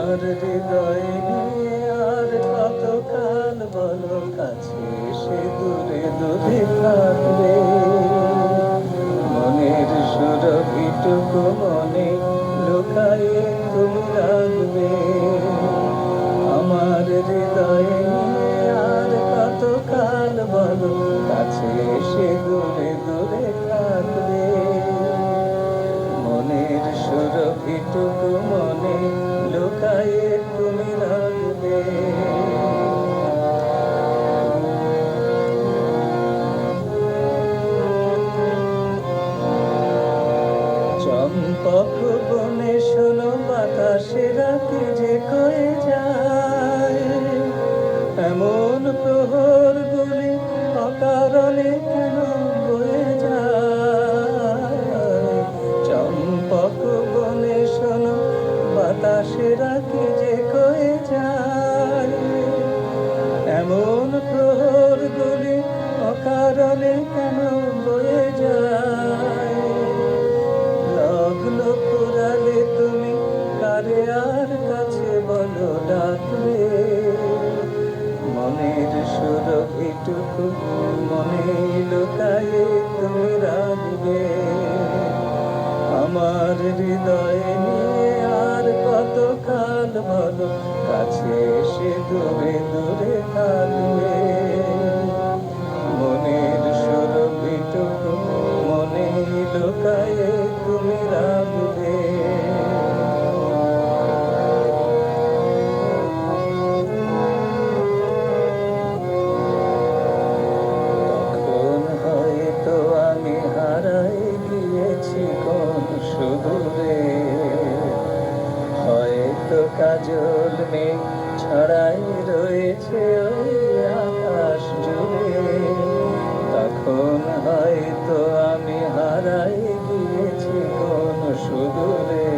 আমার হৃদয়ে নিয়ে আর কতকাল বলো কাছে সে দূরে দূরে থাকবে। মনের সুরভিটুকু মনে লুকায়ে তুমি রাখবে। আমার হৃদয়ে নিয়ে আর কতকাল বলো কাছে সে দূরে দূরে থাকবে। মনের সুরভিটুকু মনে লুকায়ে তুমি রাখবে। চম্পক বনে শোনো বাতাসেরা কি যে কয়ে যায়, এমন প্রহর গুলি অকারণে কেন বয়ে যায়। চম্পক বনে শোনো বাতাসেরা কি যে কয়ে যায়, এমন প্রহর গুলি অকারণে কেন বয়ে যায়। লগ্ন ফুরালে তুমি কারে আর কাছে বলো ডাকবে। মনের সুরভিটুকু মনে লুকায়ে তুমি রাখবে। আমার হৃদয়ে নিয়ে আর কতকাল বলো কাছে সে দূরে দূরে থাকবে। মনের সুরভিটুকু মনে লুকায়ে তুমি রাখবে। তখন হয়তো আমি হারাই গিয়েছি কোন সুদূরে, হয়তো কাজল মেঘ ছড়াই রয়েছে ওই আকাশ জুড়ে। তখন হয়তো আমি হারাই গিয়েছি কোন সুদূরে,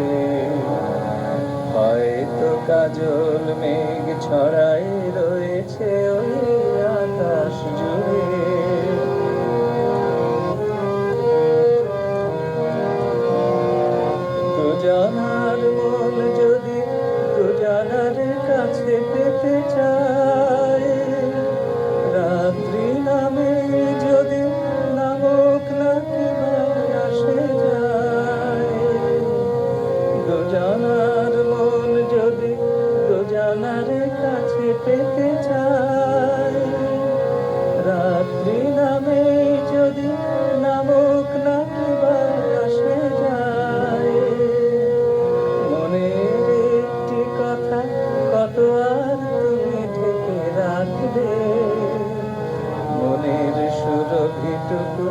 হয়তো কাজল মেঘ ছড়াই রয়েছে ওই আকাশ জুড়ে। দুজনার মন যদি দুজনার কাছে পেতে চায়, রাত্রি নামে যদি নামক না কিবা আসে যায়। দুজনার মন যদি দুজনার কাছে পেতে চায়, রাত্রি নামে যদি নামক না কিবা আসে যায়। মনের একটি কথা কত আর তুমি ঢেকে রাখবে। মনের সুরভিটুকু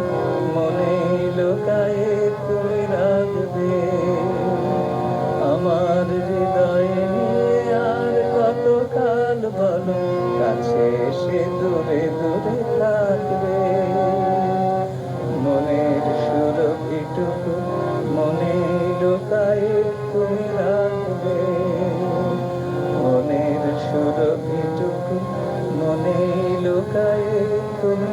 মনে লুকায়ে তুমি রাখবে। আমার হৃদয়ে নিয়ে আর কতকাল বলো কাছে সে দূরে দূরে থাকবে। মনের সুরভিটুকু মনে লুকায়ে তুমি রাখবে। মনের সুরভিটুকু মনে লুকায়ে তুমি